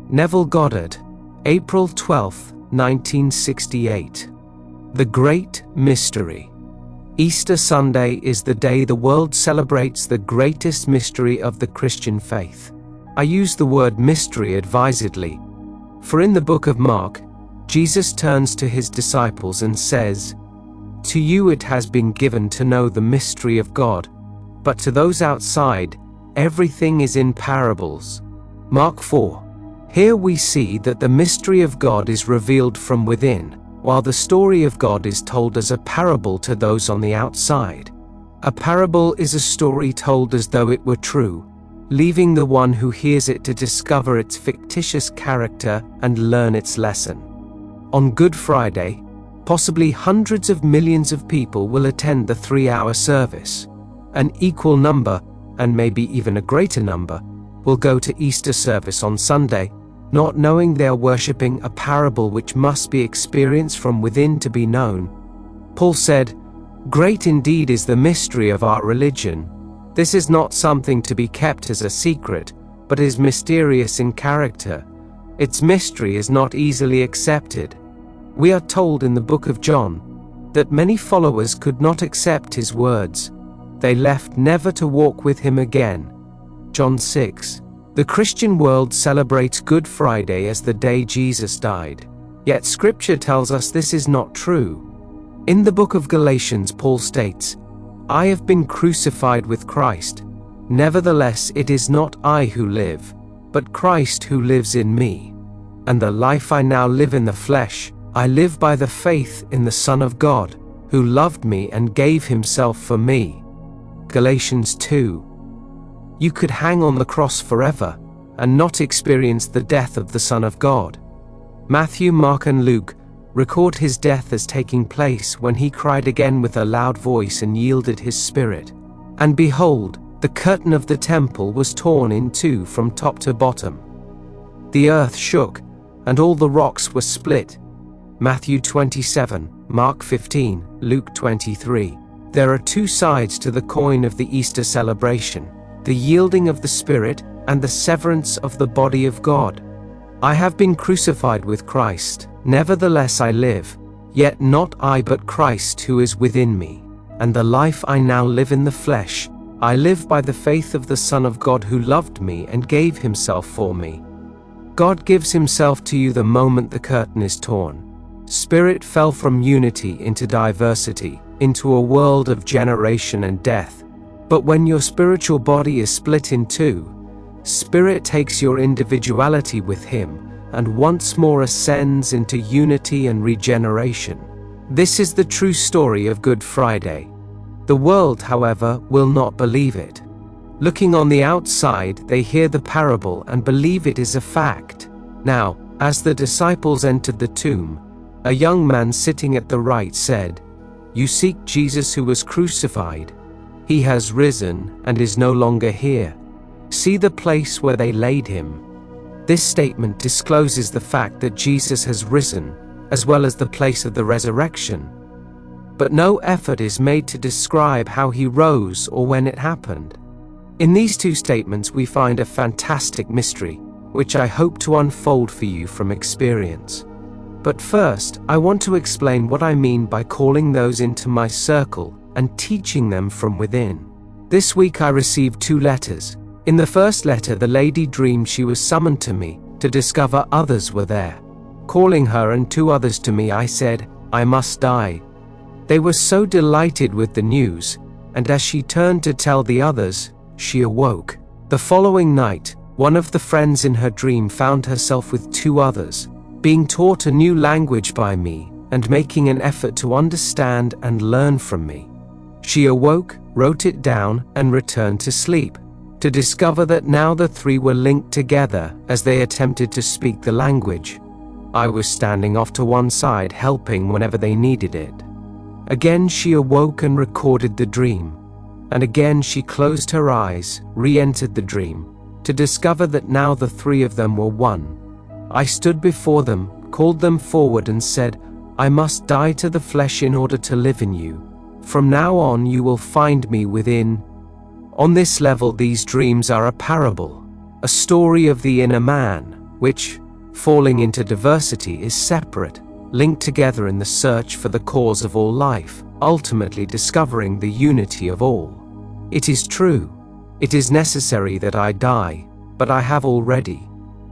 Neville Goddard, April 12, 1968. The Great Mystery. Easter Sunday is the day the world celebrates the greatest mystery of the Christian faith. I use the word mystery advisedly, for in the book of Mark, Jesus turns to his disciples and says, "To you it has been given to know the mystery of God, but to those outside, everything is in parables." Mark 4. Here we see that the mystery of God is revealed from within, while the story of God is told as a parable to those on the outside. A parable is a story told as though it were true, leaving the one who hears it to discover its fictitious character and learn its lesson. On Good Friday, possibly hundreds of millions of people will attend the 3-hour service. An equal number, and maybe even a greater number, will go to Easter service on Sunday, not knowing they are worshipping a parable which must be experienced from within to be known. Paul said, "Great indeed is the mystery of our religion. This is not something to be kept as a secret, but is mysterious in character. Its mystery is not easily accepted." We are told in the book of John that many followers could not accept his words. They left never to walk with him again. John 6. The Christian world celebrates Good Friday as the day Jesus died. Yet Scripture tells us this is not true. In the book of Galatians, Paul states, "I have been crucified with Christ. Nevertheless, it is not I who live, but Christ who lives in me. And the life I now live in the flesh, I live by the faith in the Son of God, who loved me and gave himself for me." Galatians 2. You could hang on the cross forever and not experience the death of the Son of God. Matthew, Mark, and Luke record his death as taking place when he cried again with a loud voice and yielded his spirit. And behold, the curtain of the temple was torn in two from top to bottom. The earth shook, and all the rocks were split. Matthew 27, Mark 15, Luke 23. There are two sides to the coin of the Easter celebration: the yielding of the Spirit and the severance of the body of God. I have been crucified with Christ, nevertheless I live, yet not I but Christ who is within me. And the life I now live in the flesh, I live by the faith of the Son of God who loved me and gave himself for me. God gives himself to you the moment the curtain is torn. Spirit fell from unity into diversity, into a world of generation and death. But when your spiritual body is split in two, Spirit takes your individuality with him and once more ascends into unity and regeneration. This is the true story of Good Friday. The world, however, will not believe it. Looking on the outside, they hear the parable and believe it is a fact. Now, as the disciples entered the tomb, a young man sitting at the right said, "You seek Jesus who was crucified. He has risen and is no longer here. See the place where they laid him." This statement discloses the fact that Jesus has risen, as well as the place of the resurrection. But no effort is made to describe how he rose or when it happened. In these two statements we find a fantastic mystery, which I hope to unfold for you from experience. But first, I want to explain what I mean by calling those into my circle and teaching them from within. This week I received 2 letters. In the first letter, the lady dreamed she was summoned to me to discover others were there. Calling her and 2 others to me, I said, "I must die." They were so delighted with the news, and as she turned to tell the others, she awoke. The following night, one of the friends in her dream found herself with 2 others, being taught a new language by me and making an effort to understand and learn from me. She awoke, wrote it down, and returned to sleep, to discover that now the 3 were linked together as they attempted to speak the language. I was standing off to one side helping whenever they needed it. Again she awoke and recorded the dream, and again she closed her eyes, re-entered the dream, to discover that now the 3 of them were one. I stood before them, called them forward and said, "I must die to the flesh in order to live in you. From now on you will find me within." On this level, these dreams are a parable, a story of the inner man, which, falling into diversity, is separate, linked together in the search for the cause of all life, ultimately discovering the unity of all. It is true, it is necessary that I die, but I have already.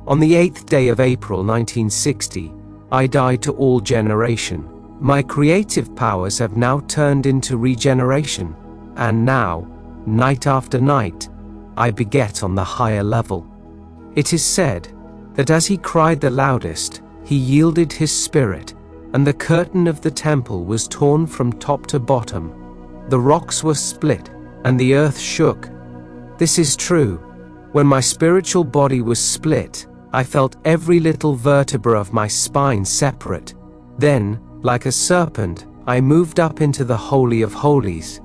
On the 8th day of April 1960, I died to all generation. My creative powers have now turned into regeneration, and now, night after night, I beget on the higher level. It is said that as he cried the loudest, he yielded his spirit, and the curtain of the temple was torn from top to bottom. The rocks were split, and the earth shook. This is true. When my spiritual body was split, I felt every little vertebra of my spine separate. Then, like a serpent, I moved up into the Holy of Holies.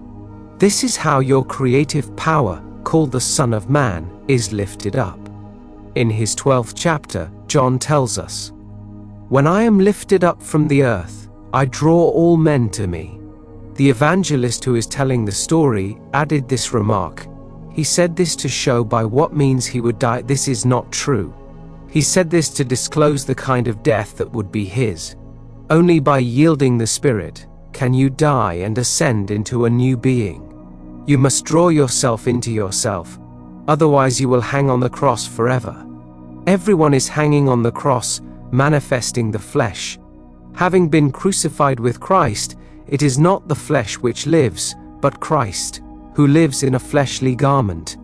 This is how your creative power, called the Son of Man, is lifted up. In his 12th chapter, John tells us, "When I am lifted up from the earth, I draw all men to me." The evangelist who is telling the story added this remark. He said this to show by what means he would die. This is not true. He said this to disclose the kind of death that would be his. Only by yielding the spirit can you die and ascend into a new being. You must draw yourself into yourself, otherwise you will hang on the cross forever. Everyone is hanging on the cross, manifesting the flesh. Having been crucified with Christ, it is not the flesh which lives, but Christ, who lives in a fleshly garment.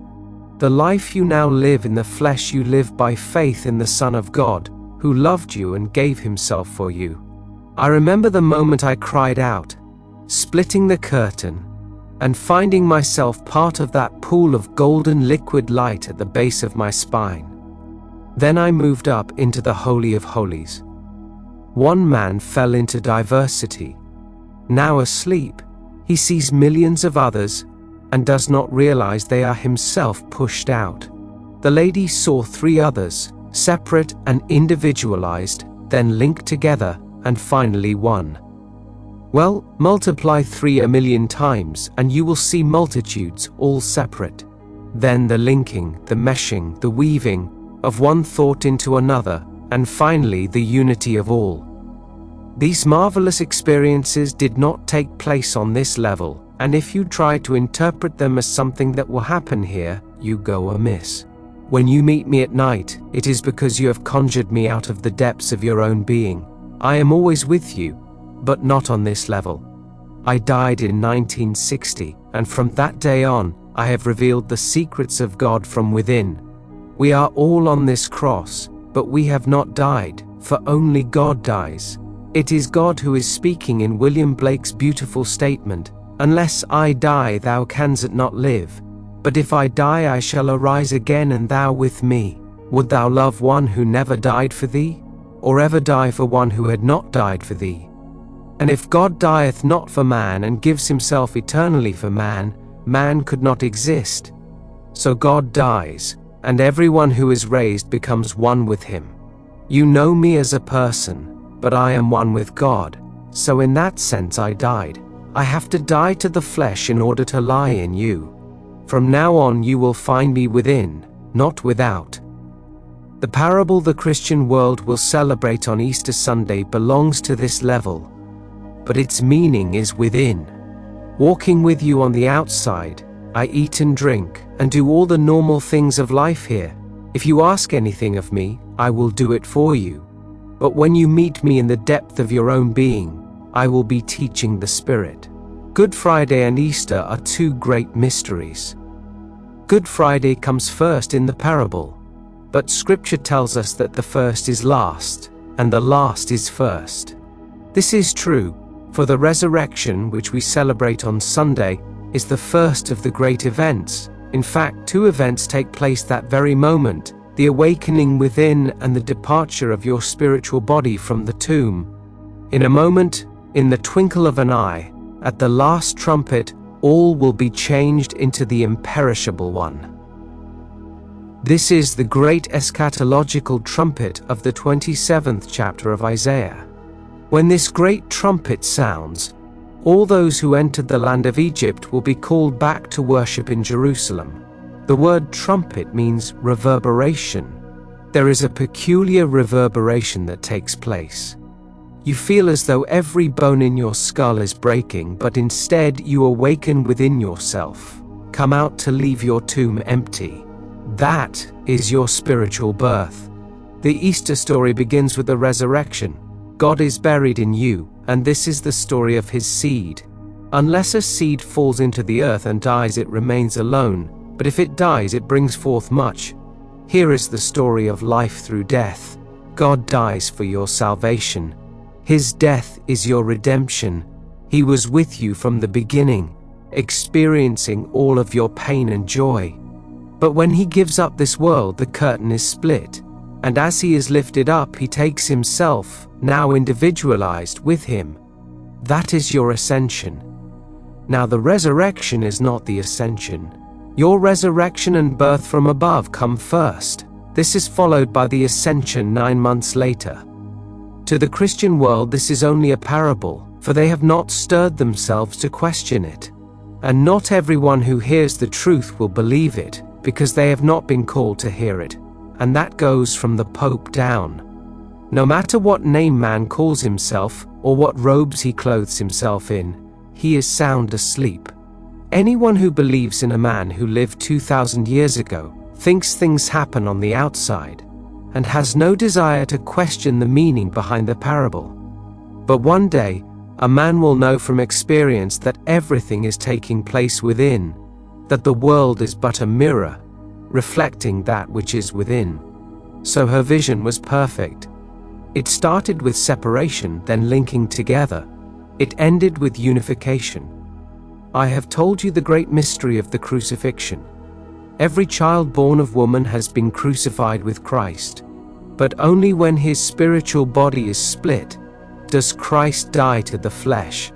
The life you now live in the flesh you live by faith in the Son of God, who loved you and gave himself for you. I remember the moment I cried out, splitting the curtain, and finding myself part of that pool of golden liquid light at the base of my spine. Then I moved up into the Holy of Holies. One man fell into diversity. Now asleep, he sees millions of others and does not realize they are himself pushed out. The lady saw 3 others, separate and individualized, then linked together, and finally one. Well, multiply 3 a million times and you will see multitudes all separate. Then the linking, the meshing, the weaving of one thought into another, and finally the unity of all. These marvelous experiences did not take place on this level, and if you try to interpret them as something that will happen here, you go amiss. When you meet me at night, it is because you have conjured me out of the depths of your own being. I am always with you, but not on this level. I died in 1960, and from that day on, I have revealed the secrets of God from within. We are all on this cross, but we have not died, for only God dies. It is God who is speaking in William Blake's beautiful statement, "Unless I die, thou canst not live. But if I die, I shall arise again, and thou with me. Would thou love one who never died for thee? Or ever die for one who had not died for thee? And if God dieth not for man and gives himself eternally for man, man could not exist. So God dies, and everyone who is raised becomes one with him. You know me as a person, but I am one with God, so in that sense I died. I have to die to the flesh in order to lie in you. From now on you will find me within, not without." The parable the Christian world will celebrate on Easter Sunday belongs to this level, but its meaning is within. Walking with you on the outside, I eat and drink, and do all the normal things of life here. If you ask anything of me, I will do it for you. But when you meet me in the depth of your own being, I will be teaching the Spirit. Good Friday and Easter are 2 great mysteries. Good Friday comes first in the parable, but Scripture tells us that the first is last, and the last is first. This is true, for the resurrection, which we celebrate on Sunday, is the first of the great events. In fact, 2 events take place that very moment: the awakening within and the departure of your spiritual body from the tomb. In a moment, in the twinkle of an eye, at the last trumpet, all will be changed into the imperishable one. This is the great eschatological trumpet of the 27th chapter of Isaiah. When this great trumpet sounds, all those who entered the land of Egypt will be called back to worship in Jerusalem. The word trumpet means reverberation. there is a peculiar reverberation that takes place. You feel as though every bone in your skull is breaking, but instead you awaken within yourself, come out to leave your tomb empty. That is your spiritual birth. The Easter story begins with the resurrection. God is buried in you, and this is the story of his seed. Unless a seed falls into the earth and dies, it remains alone, but if it dies, it brings forth much. Here is the story of life through death. God dies for your salvation. His death is your redemption. He was with you from the beginning, experiencing all of your pain and joy. But when he gives up this world, the curtain is split, and as he is lifted up, he takes himself, now individualized, with him. That is your ascension. Now the resurrection is not the ascension. Your resurrection and birth from above come first. This is followed by the ascension 9 months later. To the Christian world, this is only a parable, for they have not stirred themselves to question it. And not everyone who hears the truth will believe it, because they have not been called to hear it. And that goes from the Pope down. No matter what name man calls himself, or what robes he clothes himself in, he is sound asleep. Anyone who believes in a man who lived 2,000 years ago thinks things happen on the outside, and has no desire to question the meaning behind the parable. But one day, a man will know from experience that everything is taking place within, that the world is but a mirror, reflecting that which is within. So her vision was perfect. It started with separation, then linking together. It ended with unification. I have told you the great mystery of the crucifixion. Every child born of woman has been crucified with Christ, but only when his spiritual body is split does Christ die to the flesh.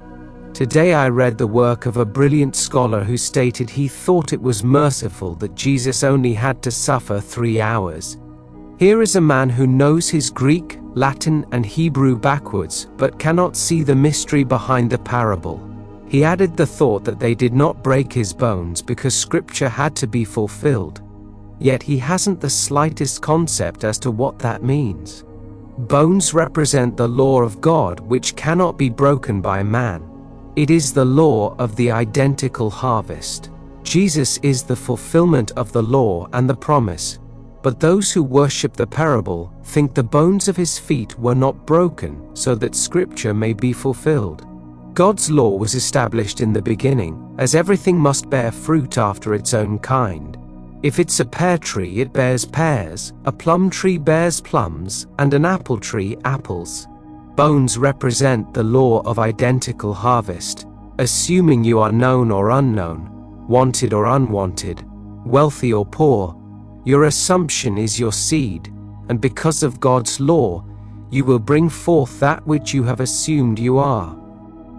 Today I read the work of a brilliant scholar who stated he thought it was merciful that Jesus only had to suffer 3 hours. Here is a man who knows his Greek, Latin, and Hebrew backwards, but cannot see the mystery behind the parable. He added the thought that they did not break his bones because scripture had to be fulfilled. Yet he hasn't the slightest concept as to what that means. Bones represent the law of God, which cannot be broken by man. It is the law of the identical harvest. Jesus is the fulfillment of the law and the promise. But those who worship the parable think the bones of his feet were not broken so that scripture may be fulfilled. God's law was established in the beginning, as everything must bear fruit after its own kind. If it's a pear tree, it bears pears, a plum tree bears plums, and an apple tree apples. Bones represent the law of identical harvest, assuming you are known or unknown, wanted or unwanted, wealthy or poor. Your assumption is your seed, and because of God's law, you will bring forth that which you have assumed you are.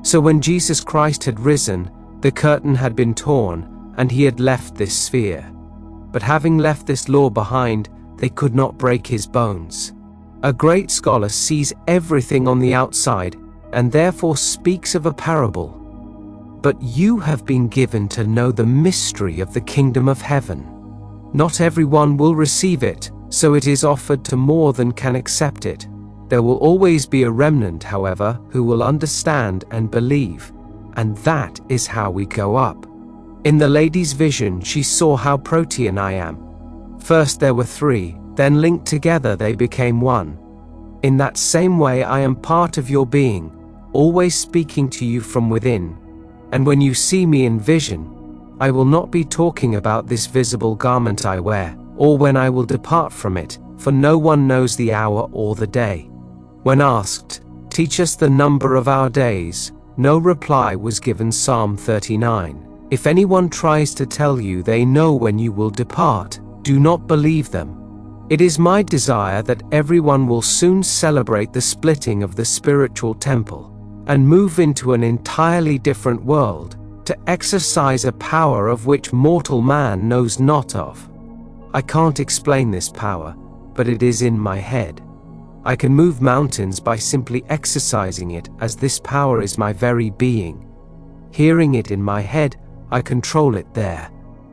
So when Jesus Christ had risen, the curtain had been torn, and he had left this sphere. But having left this law behind, they could not break his bones. A great scholar sees everything on the outside, and therefore speaks of a parable. But you have been given to know the mystery of the kingdom of heaven. Not everyone will receive it, so it is offered to more than can accept it. There will always be a remnant, however, who will understand and believe, and that is how we go up. In the lady's vision, she saw how protean I am. First there were 3, then linked together they became one. In that same way I am part of your being, always speaking to you from within. And when you see me in vision, I will not be talking about this visible garment I wear, or when I will depart from it, for no one knows the hour or the day. When asked, "Teach us the number of our days," no reply was given. Psalm 39. If anyone tries to tell you they know when you will depart, do not believe them. It is my desire that everyone will soon celebrate the splitting of the spiritual temple, and move into an entirely different world, to exercise a power of which mortal man knows not of. I can't explain this power, but it is in my head. I can move mountains by simply exercising it, as this power is my very being. Hearing it in my head, I control it there.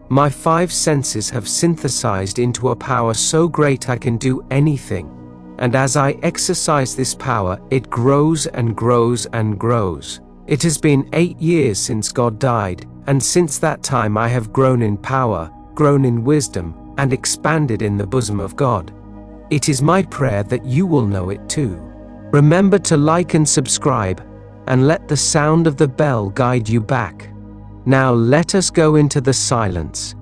My 5 senses have synthesized into a power so great I can do anything. And as I exercise this power, it grows and grows and grows. It has been 8 years since God died, and since that time I have grown in power, grown in wisdom, and expanded in the bosom of God. It is my prayer that you will know it too. Remember to like and subscribe, and let the sound of the bell guide you back. Now let us go into the silence,